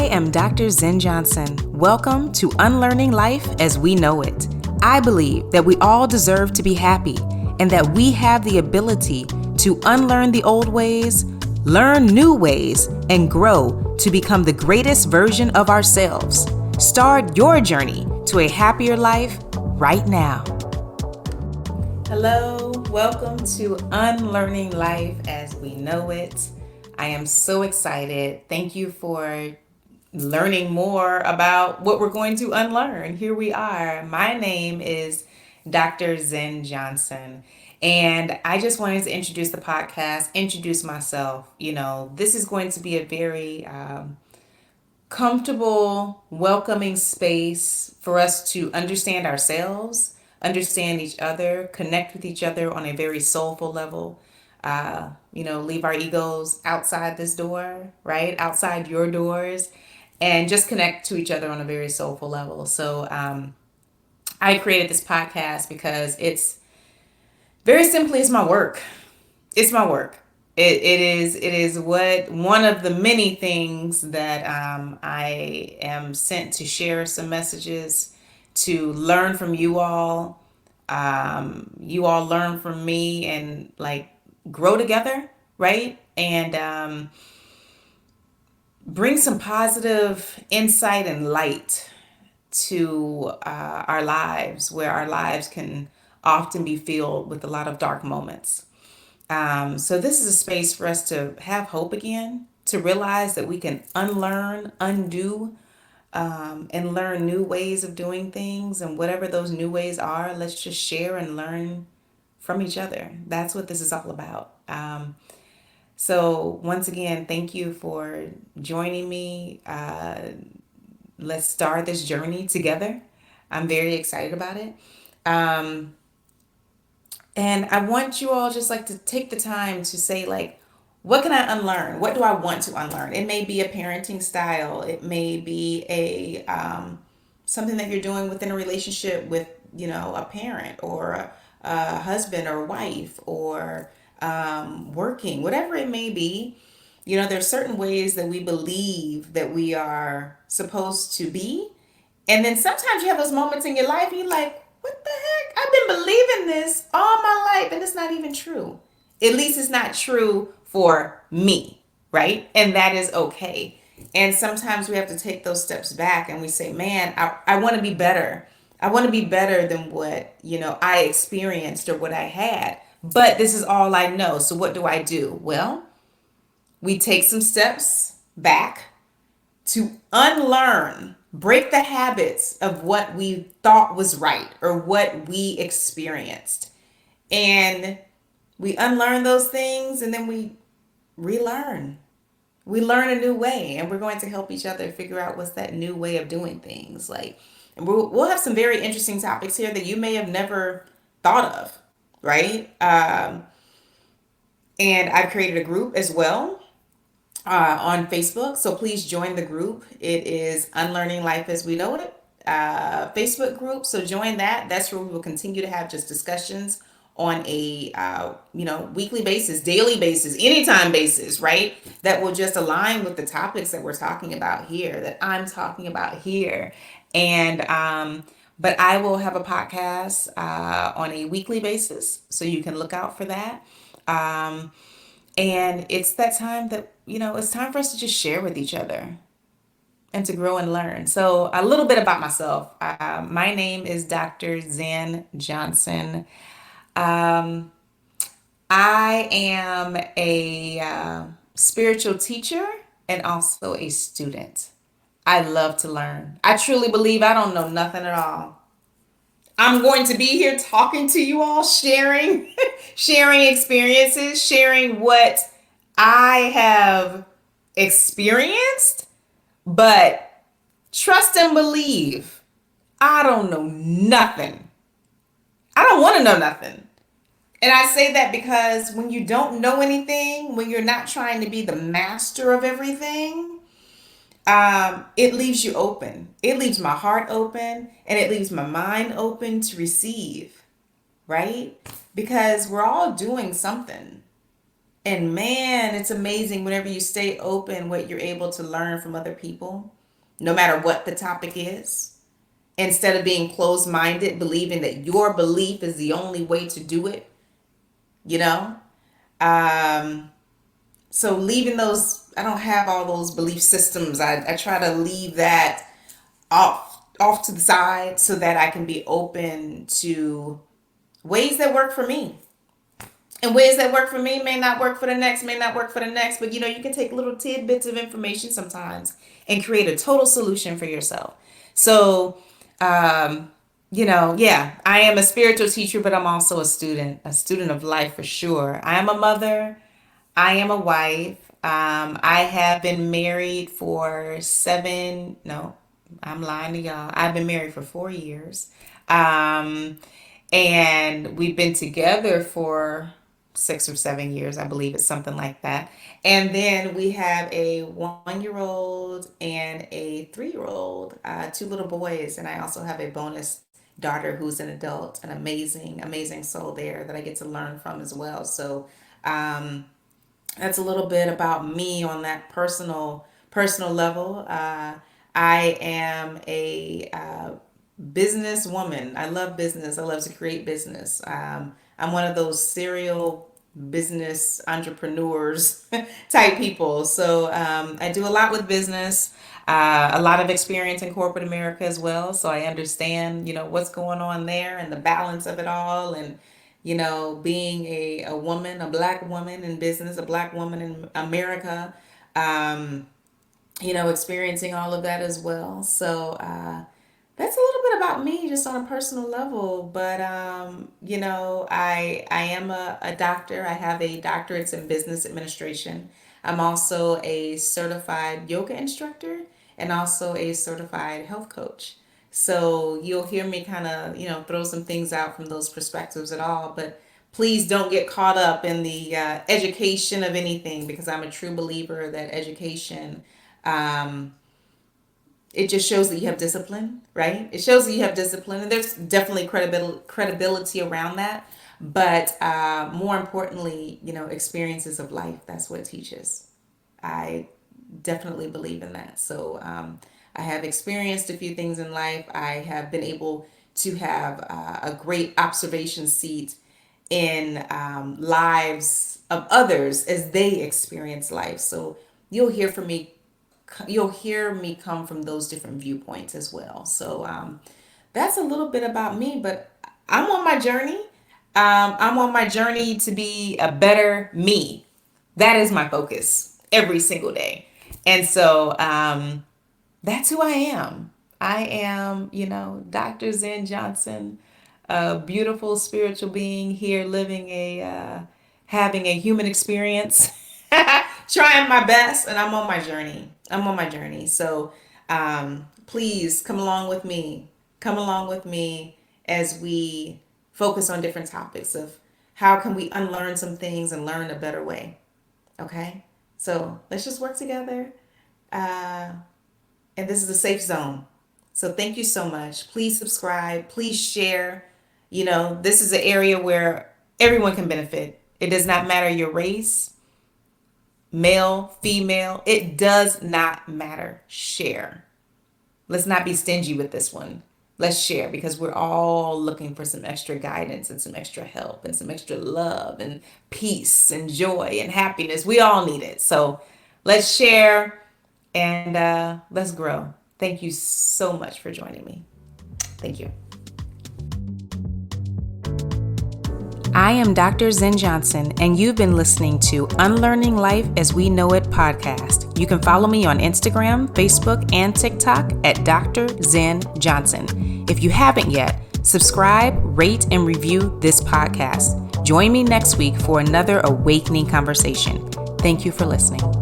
am Dr. Zen Johnson. Welcome to Unlearning Life as We Know It. I believe that we all deserve to be happy and that we have the ability to unlearn the old ways, learn new ways, and grow to become the greatest version of ourselves. Start your journey to a happier life right now. Hello, welcome to Unlearning Life as We Know It. I am so excited. Thank you for learning more about what we're going to unlearn. Here we are. My name is Dr. Zen Johnson, and I just wanted to introduce the podcast, introduce myself. This is going to be a very comfortable, welcoming space for us to understand ourselves, understand each other, connect with each other on a very soulful level. Leave our egos outside this door, right? Outside your doors, and just connect to each other on a very soulful level. So I created this podcast because it's very simply, it's my work. It's my work. It is one of the many things that I am sent to share some messages, to learn from you all. You all learn from me and grow together, right? And bring some positive insight and light to our lives, where our lives can often be filled with a lot of dark moments. So this is a space for us to have hope again, to realize that we can unlearn, undo, and learn new ways of doing things. And whatever those new ways are, let's just share and learn from each other. That's what this is all about. So once again, thank you for joining me. Let's start this journey together. I'm very excited about it. And I want you all just to take the time to say, what can I unlearn? What do I want to unlearn? It may be a parenting style. It may be a something that you're doing within a relationship with, a parent or a husband or wife, or working, whatever it may be. There's certain ways that we believe that we are supposed to be. And then sometimes you have those moments in your life and you're like, what the heck? I've been believing this all my life and it's not even true. At least it's not true for me, right? And that is okay. And sometimes we have to take those steps back and we say, man, I want to be better. I want to be better than what, I experienced or what I had. But this is all I know. So what do? Well, we take some steps back to unlearn, break the habits of what we thought was right or what we experienced. And we unlearn those things and then we relearn. We learn a new way, and we're going to help each other figure out what's that new way of doing things. And we'll have some very interesting topics here that you may have never thought of, right? And I've created a group as well on Facebook. So please join the group. It is Unlearning Life as We Know It Facebook group. So join that. That's where we will continue to have just discussions on a weekly basis, daily basis, anytime basis, right? That will just align with the topics that we're talking about here, that I'm talking about here. And but I will have a podcast on a weekly basis, so you can look out for that. And it's that time that, it's time for us to just share with each other and to grow and learn. So a little bit about myself. My name is Dr. Zen Johnson. I am a spiritual teacher and also a student. I love to learn. I truly believe I don't know nothing at all. I'm going to be here talking to you all, sharing experiences, sharing what I have experienced, but trust and believe, I don't know nothing. I don't want to know nothing. And I say that because when you don't know anything, when you're not trying to be the master of everything, it leaves you open. It leaves my heart open, and it leaves my mind open to receive, right? Because we're all doing something. And man, it's amazing whenever you stay open what you're able to learn from other people. no matter what the topic is, instead of being closed-minded, believing that your belief is the only way to do it, you know? Um, so leaving those, I don't have all those belief systems. I try to leave that off to the side so that I can be open to ways that work for me. And ways that work for me may not work for the next, may not work for the next, but you can take little tidbits of information sometimes and create a total solution for yourself. So, yeah, I am a spiritual teacher, but I'm also a student of life for sure. I am a mother. I am a wife. I have been married for no, I'm lying to y'all. I've been married for 4 years. Um, and we've been together for 6 or 7 years, I believe it's something like that. And then we have a 1 year old and a 3 year old, two little boys. And I also have a bonus daughter who's an adult, an amazing, amazing soul there that I get to learn from as well. So, that's a little bit about me on that personal level. I am a business woman. I love business. I love to create business. I'm one of those serial business entrepreneurs type people. So I do a lot with business, a lot of experience in corporate America as well. So I understand, what's going on there and the balance of it all. And being a woman, a black woman in business, a black woman in America, experiencing all of that as well. So that's a little bit about me just on a personal level. But, I am a doctor. I have a doctorate in business administration. I'm also a certified yoga instructor and also a certified health coach. So you'll hear me kind of, throw some things out from those perspectives at all. But please don't get caught up in the education of anything, because I'm a true believer that education, it just shows that you have discipline, right? It shows that you have discipline, and there's definitely credibility around that. But more importantly, experiences of life. That's what it teaches. I definitely believe in that. So I have experienced a few things in life. I have been able to have a great observation seat in lives of others as they experience life. So you'll hear from me. You'll hear me come from those different viewpoints as well. So that's a little bit about me. But I'm on my journey. I'm on my journey to be a better me. That is my focus every single day. And so that's who I am. I am, Dr. Zen Johnson, a beautiful spiritual being here living having a human experience, trying my best, and I'm on my journey. I'm on my journey. So please come along with me. Come along with me as we focus on different topics of how can we unlearn some things and learn a better way. Okay? So let's just work together. And this is a safe zone. So thank you so much. Please subscribe. Please share. This is an area where everyone can benefit. It does not matter your race, male, female. It does not matter. Share. Let's not be stingy with this one. Let's share, because we're all looking for some extra guidance and some extra help and some extra love and peace and joy and happiness. We all need it. So let's share and let's grow. Thank you so much for joining me. Thank you. I am Dr. Zen Johnson, and you've been listening to Unlearning Life as We Know It podcast. You can follow me on Instagram, Facebook, and TikTok at Dr. Zen Johnson. If you haven't yet, subscribe, rate, and review this podcast. Join me next week for another awakening conversation. Thank you for listening.